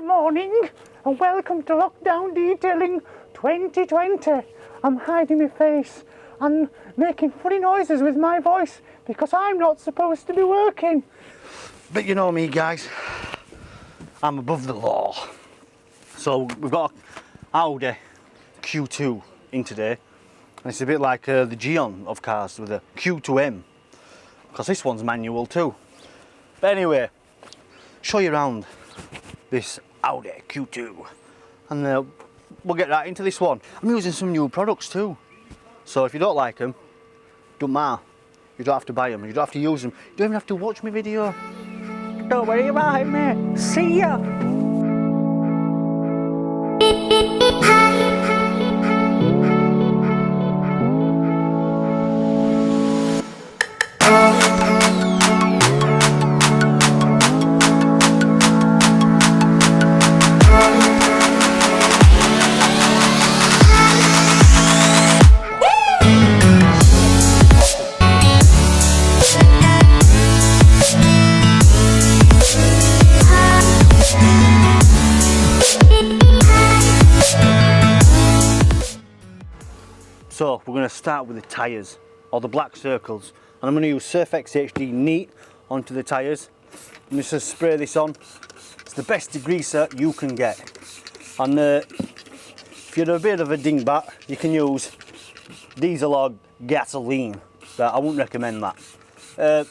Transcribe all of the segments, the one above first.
morning and welcome to Lockdown Detailing 2020. I'm hiding my face and making funny noises with my voice because I'm not supposed to be working. But you know me guys, I'm above the law. So we've got Audi Q2 in today, and it's a bit like the Gion of cars with a Q2M, because this one's manual too. But anyway, show you around this Audi Q2 and we'll get right into this one. I'm using some new products too, so if you don't like them, don't matter, you don't have to buy them, you don't have to use them, you don't even have to watch my video. Don't worry about it, mate. See ya. So we're going to start with the tyres, or the black circles, and I'm going to use Surfex HD Neat onto the tyres. I'm just going to spray this on. It's the best degreaser you can get, and if you're a bit of a dingbat, you can use diesel or gasoline, but I wouldn't recommend that.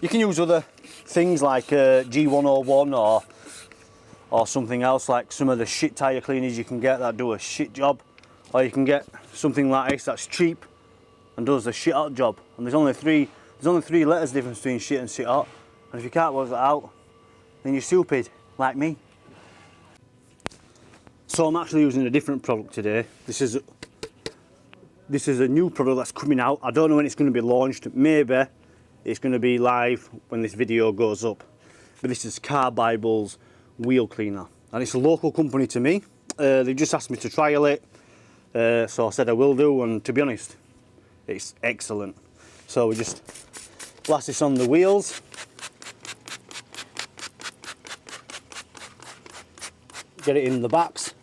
You can use other things like G101 or something else, like some of the shit tyre cleaners you can get that do a shit job. Or you can get something like this that's cheap and does the shit hot job. And there's only three letters difference between shit and shit hot. And if you can't work that out, then you're stupid, like me. So I'm actually using a different product today. This is a new product that's coming out. I don't know when it's going to be launched. Maybe it's going to be live when this video goes up. But this is Car Bible's wheel cleaner, and it's a local company to me. They just asked me to trial it. So I said I will do, and to be honest, it's excellent. So we just blast this on the wheels. Get it in the backs.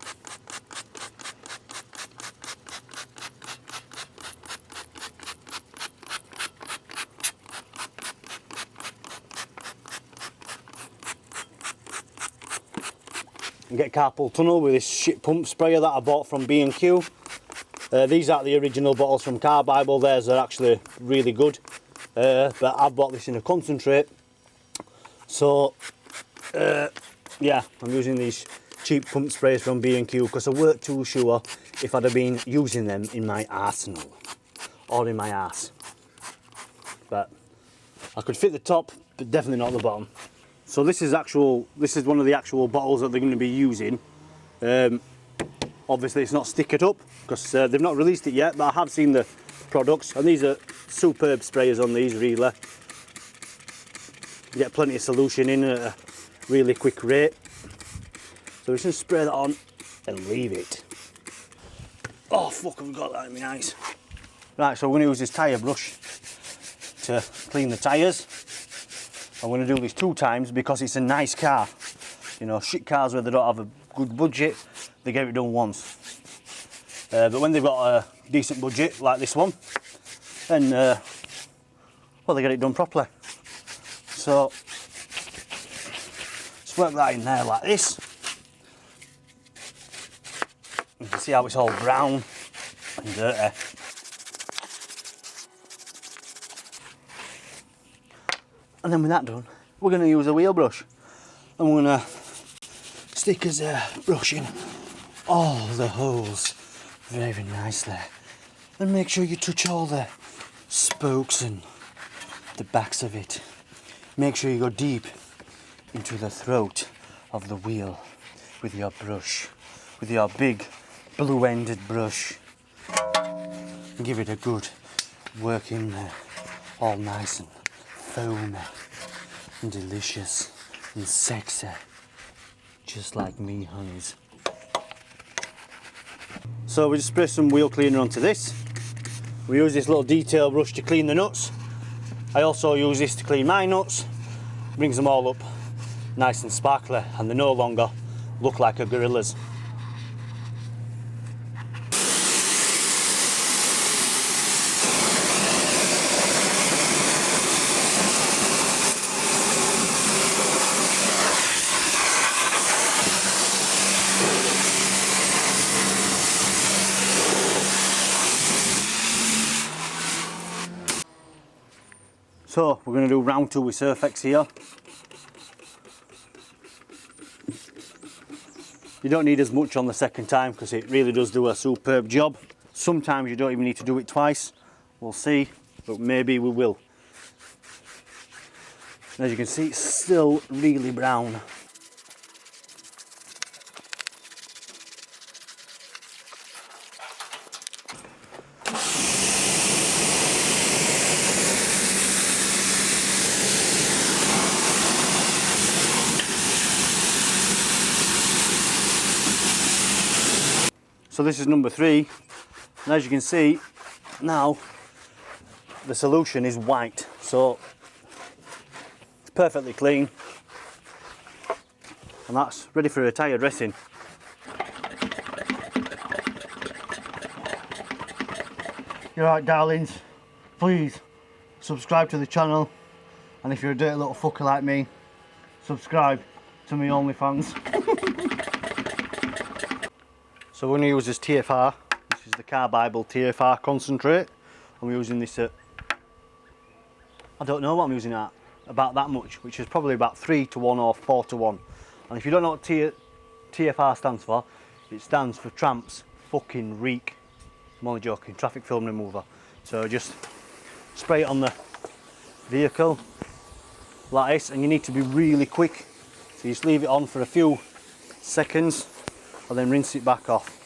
And get carpal tunnel with this shit pump sprayer that I bought from B&Q. These aren't the original bottles from Car Bible, theirs are actually really good. But I've bought this in a concentrate. So, yeah, I'm using these cheap pump sprays from B&Q because I weren't too sure if I'd have been using them in my arsenal or in my arse. But I could fit the top, but definitely not the bottom. So this is one of the actual bottles that they're going to be using. Obviously it's not stickered up because they've not released it yet, but I have seen the products, and these are superb sprayers on these, really. You get plenty of solution in at a really quick rate. So we just spray that on and leave it. Oh fuck, I've got that in my eyes. Right, so we're going to use this tyre brush to clean the tyres. I'm going to do this 2 times because it's a nice car. You know, shit cars where they don't have a good budget, they get it done once. But when they've got a decent budget like this one, then well, they get it done properly. So just work that in there like this. You can see how it's all brown and dirty. And then with that done, we're going to use a wheel brush, and we're going to stick as a brush in all the holes very nicely, and make sure you touch all the spokes and the backs of it. Make sure you go deep into the throat of the wheel with your brush, with your big blue-ended brush, and give it a good work in there, all nice and foamy and delicious and sexy, just like me, honeys. So we just spray some wheel cleaner onto this. We use this little detail brush to clean the nuts. I also use this to clean my nuts. Brings them all up nice and sparkly, and they no longer look like a gorilla's. So we're going to do round 2 with Surfex here. You don't need as much on the second time because it really does do a superb job. Sometimes you don't even need to do it twice. We'll see, but maybe we will. As you can see, it's still really brown. So this is number 3, and as you can see now the solution is white, so it's perfectly clean, and that's ready for a tyre dressing. You're right, darlings, please subscribe to the channel, and if you're a dirty little fucker like me, subscribe to my OnlyFans. So we're going to use this TFR, this is the Car Bible TFR concentrate. I'm using this at, I don't know what I'm using at, about that much, which is probably about 3 to 1 or 4 to 1. And if you don't know what TFR stands for, it stands for Tramps Fucking Reek. I'm only joking, traffic film remover. So just spray it on the vehicle like this, and you need to be really quick. So you just leave it on for a few seconds and then rinse it back off.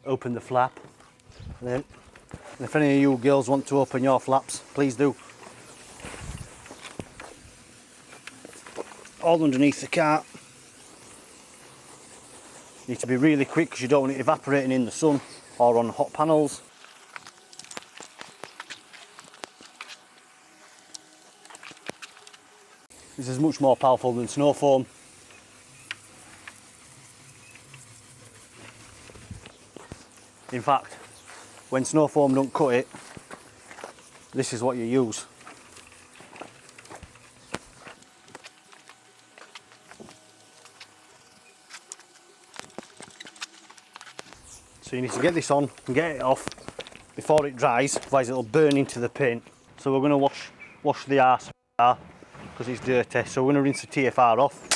Open the flap, and then if any of you girls want to open your flaps, please do. All underneath the car. You need to be really quick because you don't want it evaporating in the sun or on hot panels. This is much more powerful than snow foam. In fact, when snow foam don't cut it, this is what you use. So you need to get this on and get it off before it dries, otherwise it'll burn into the paint. So we're going to wash the arse because it's dirty. So we're going to rinse the TFR off.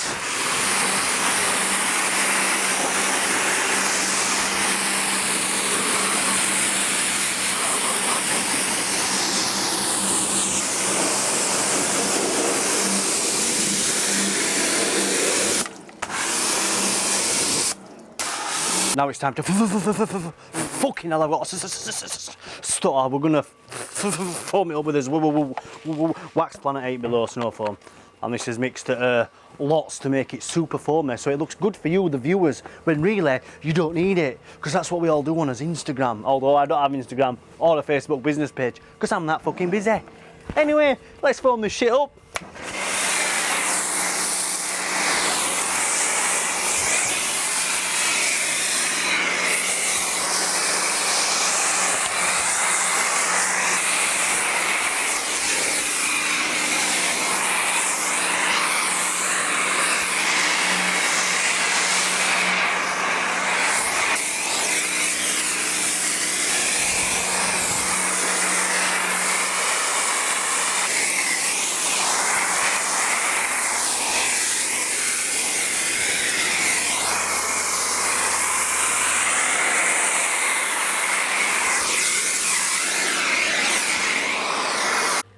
Now it's time to fucking hell, I've got to stutter. We're gonna foam it up with this Wax Planet 8 below snow foam, and this is mixed lots to make it super foamy, so it looks good for you, the viewers, when really you don't need it, because that's what we all do on his Instagram. Although I don't have Instagram or a Facebook business page, because I'm that fucking busy. Anyway, let's foam this shit up.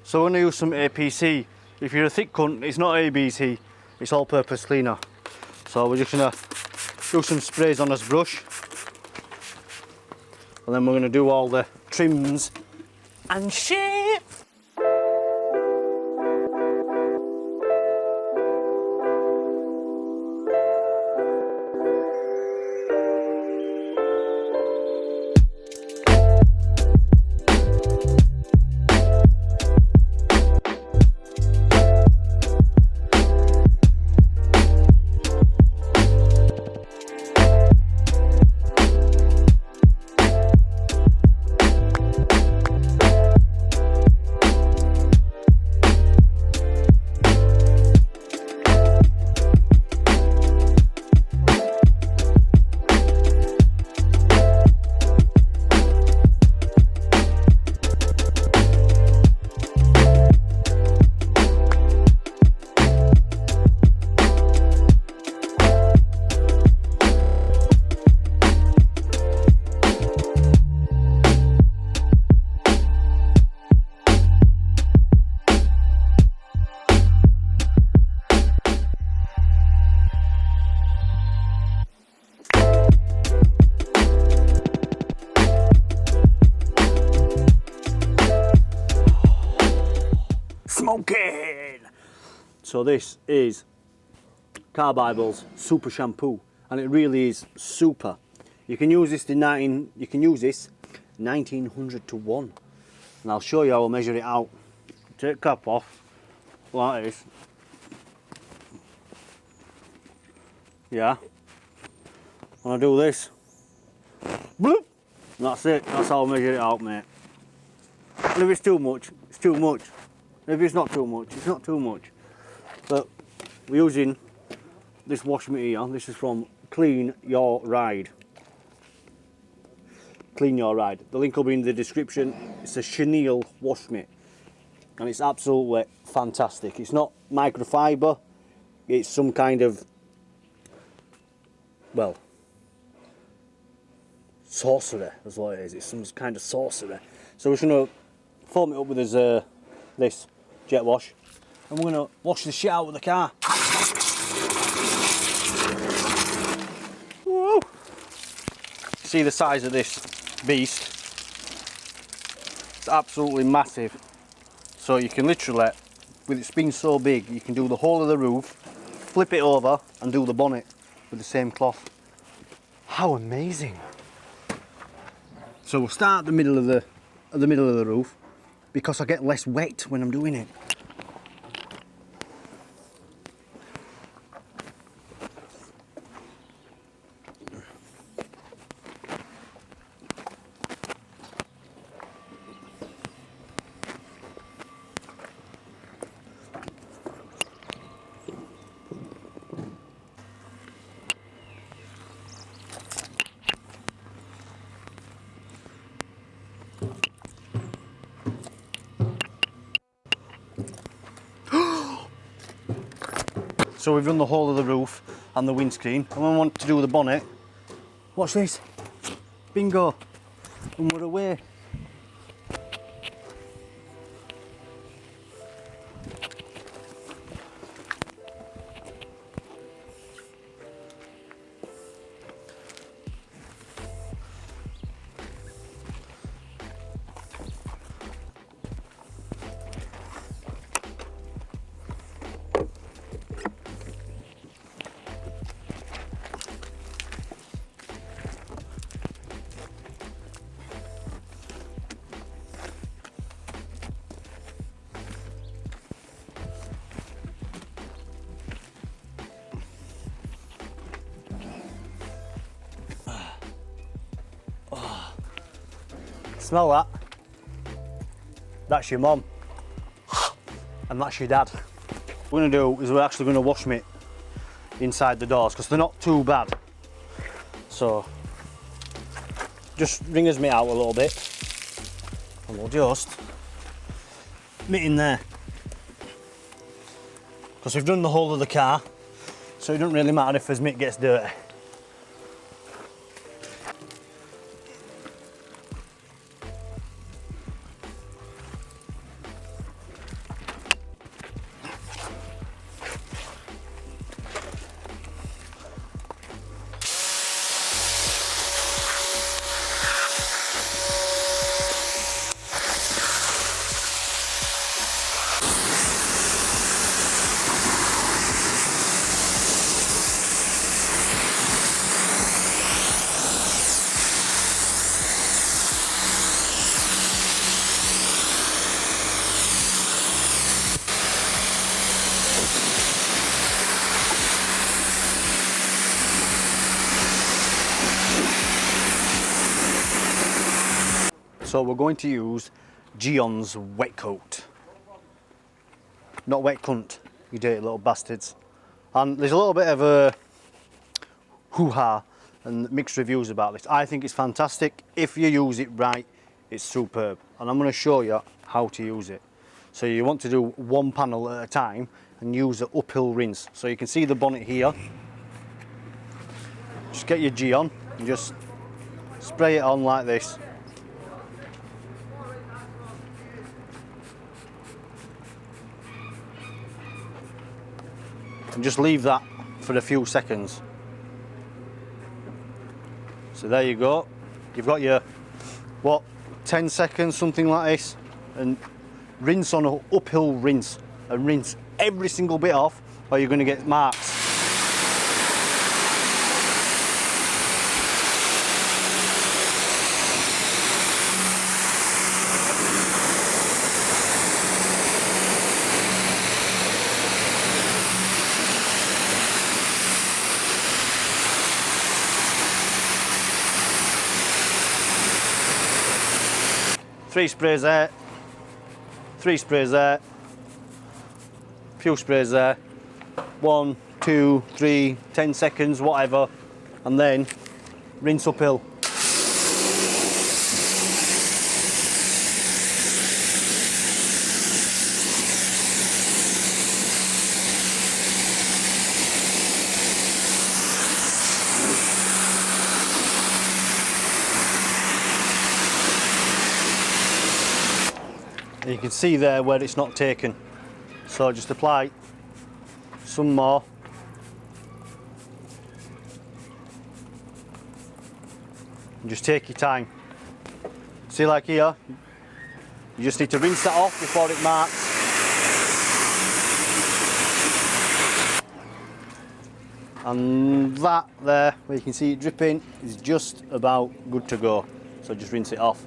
So we're going to use some APC. If you're a thick cunt, it's not ABC, it's all-purpose cleaner. So we're just going to do some sprays on this brush, and then we're going to do all the trims and shit. smoking. So this is Car Bible's super shampoo, and it really is super. You can use this 1900 to 1, and I'll show you how I'll measure it out. Take the cap off like this. Yeah. When I do this, bloop, that's it. That's how I measure it out, mate. And if it's too much, it's too much. If it's not too much, it's not too much. But we're using this wash mitt here. This is from Clean Your Ride. Clean Your Ride. The link will be in the description. It's a chenille wash mitt, and it's absolutely fantastic. It's not microfiber. It's some kind of, well, sorcery, that's what it is. It's some kind of sorcery. So we're just going to foam it up with this jet wash, and we're going to wash the shit out of the car. Woo! See the size of this beast? It's absolutely massive. So you can literally, with it being so big, you can do the whole of the roof, flip it over, and do the bonnet with the same cloth. How amazing! So we'll start at the middle of the roof, because I get less wet when I'm doing it. So we've done the whole of the roof and the windscreen, and when we want to do the bonnet, watch this, bingo, and we're away. Smell that? That's your mum, and that's your dad. What we're going to do is we're actually going to wash mitt inside the doors, because they're not too bad. So just wring us mitt out a little bit, and we'll just mitt in there, because we've done the whole of the car, so it doesn't really matter if his mitt gets dirty. So we're going to use Gion's wet coat. Not wet cunt, you dirty little bastards. And there's a little bit of a hoo-ha and mixed reviews about this. I think it's fantastic. If you use it right, it's superb. And I'm going to show you how to use it. So you want to do one panel at a time and use an uphill rinse. So you can see the bonnet here. Just get your Gion and just spray it on like this. And just leave that for a few seconds. So there you go. You've got your, what, 10 seconds, something like this, and rinse on an uphill rinse and rinse every single bit off, or you're going to get marks. Three sprays there, 3 sprays there, few sprays there, 1, 2, 3, 10 seconds, whatever, and then rinse uphill. You can see there where it's not taken, so just apply some more. And just take your time. See, like here, you just need to rinse that off before it marks. And that there, where you can see it dripping, is just about good to go. So just rinse it off.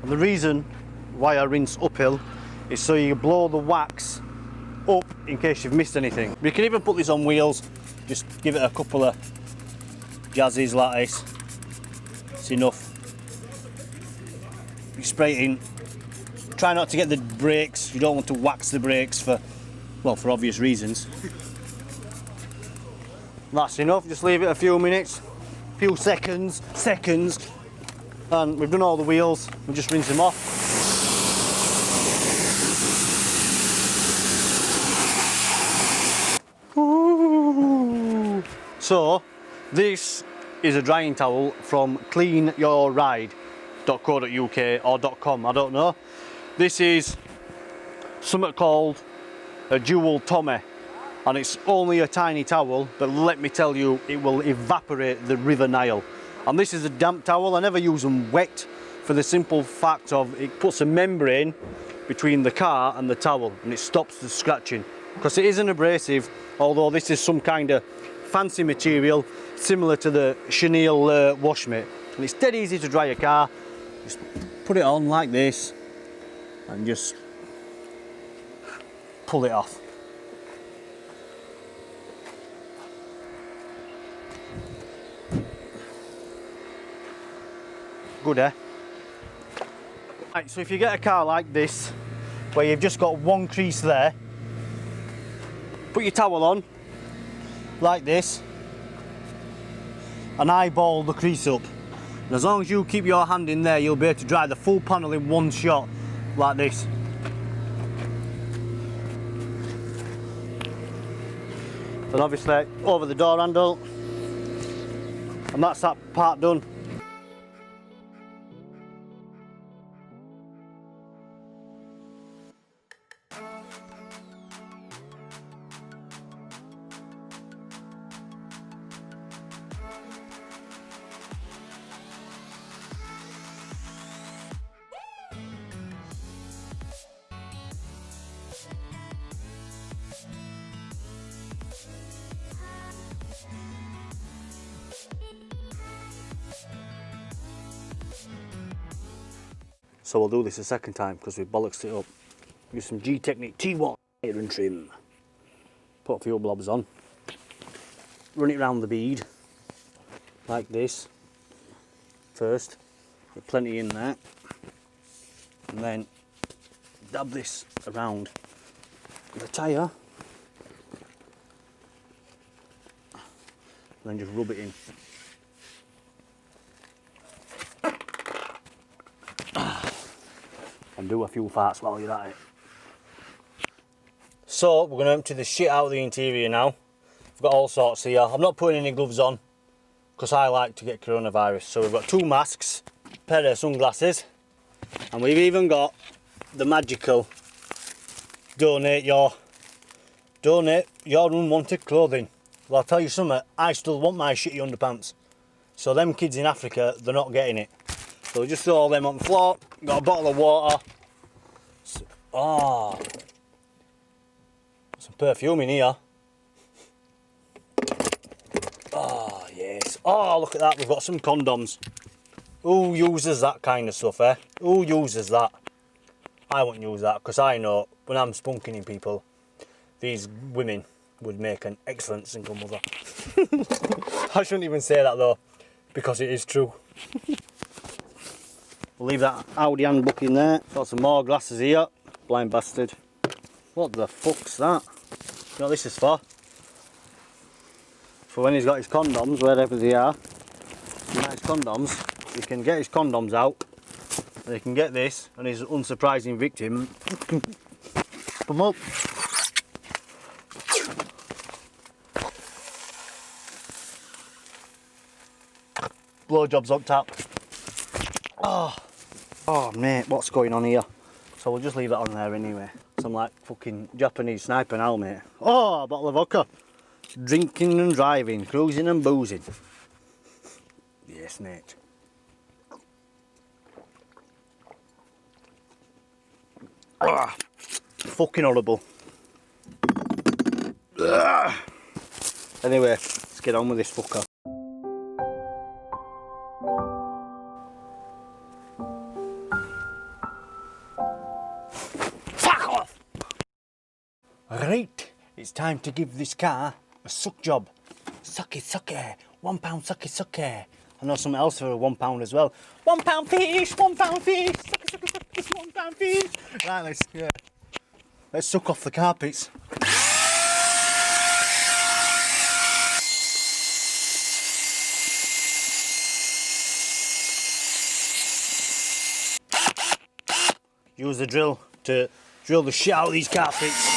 And the reason why I rinse uphill is so you blow the wax up in case you've missed anything. You can even put this on wheels, just give it a couple of jazzes like this. It's enough. You spray it in. Try not to get the brakes, you don't want to wax the brakes for obvious reasons. That's enough, just leave it a few minutes, few seconds, and we've done all the wheels, we'll just rinse them off. Ooh. So, this is a drying towel from cleanyourride.co.uk or .com, I don't know. This is something called a dual Tommy, and it's only a tiny towel, but let me tell you, it will evaporate the River Nile. And this is a damp towel. I never use them wet for the simple fact of it puts a membrane between the car and the towel and it stops the scratching. Because it isn't abrasive, although this is some kind of fancy material similar to the chenille wash mitt. And it's dead easy to dry your car. Just put it on like this and just pull it off. Good, eh? Right, so if you get a car like this, where you've just got one crease there, put your towel on, like this, and eyeball the crease up. And as long as you keep your hand in there, you'll be able to dry the full panel in one shot, like this. And obviously, over the door handle, and that's that part done. So we'll do this a second time because we bollocksed it up. Use some G-Technique T1 iron trim. Put a few blobs on. Run it round the bead like this first. Put plenty in there. And then dab this around the tyre. And then just rub it in. And do a few farts while you're at it. So we're going to empty the shit out of the interior now. I've got all sorts here. I'm not putting any gloves on because I like to get coronavirus. So we've got 2 masks, a pair of sunglasses, and we've even got the magical donate your unwanted clothing. Well, I'll tell you something, I still want my shitty underpants. So them kids in Africa, they're not getting it. So just throw all them on the floor, got a bottle of water. Ah, some perfume in here. Ah, yes. Oh, look at that, we've got some condoms. Who uses that kind of stuff, eh? Who uses that? I won't use that, because I know when I'm spunking in people, these women would make an excellent single mother. I shouldn't even say that though, because it is true. We'll leave that Audi handbook in there. Got some more glasses here. Blind bastard. What the fuck's that? You know what this is for? For when he's got his condoms, wherever they are. Nice condoms. He can get his condoms out. And he can get this, and his unsurprising victim. Put them up. Blowjobs on tap. Oh mate, what's going on here? So we'll just leave it on there anyway. Some like fucking Japanese sniper now, mate. Oh, a bottle of vodka. Drinking and driving, cruising and boozing. Yes, mate. Fucking horrible. Anyway, let's get on with this fucker. Right, it's time to give this car a suck job. Sucky, sucky, £1 sucky, sucky. I know something else for £1 as well. £1 fish, £1 fish, sucky, sucky, sucky, £1 fish. Right, let's suck off the carpets. Use the drill to drill the shit out of these carpets.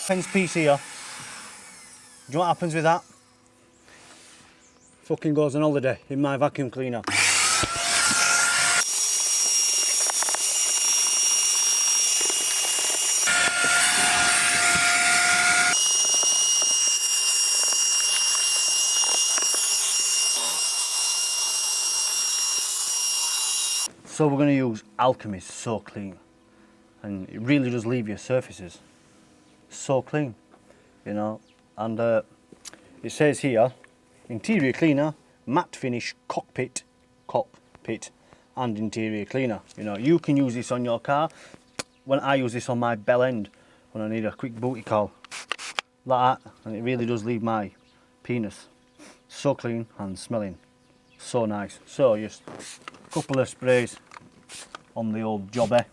Pence piece here. Do you know what happens with that? Fucking goes on holiday in my vacuum cleaner. So we're going to use Alchemist So Clean, and it really does leave your surfaces so clean, you know. And it says here, interior cleaner, matte finish, cockpit, and interior cleaner. You know, you can use this on your car. When I use this on my bell end, when I need a quick booty call, like that, and it really does leave my penis so clean and smelling so nice. So just a couple of sprays on the old jobber,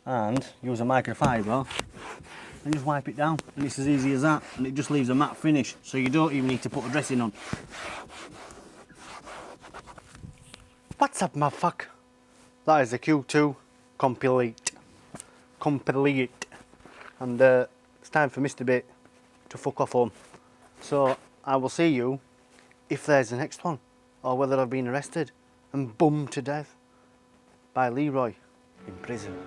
and use a microfiber and just wipe it down, and it's as easy as that, and it just leaves a matte finish, so you don't even need to put a dressing on. What's up, motherfucker? That is the Q2 complete, and it's time for Mr. Bit to fuck off home. So I will see you if there's the next one, or whether I've been arrested and bummed to death by Leroy in prison.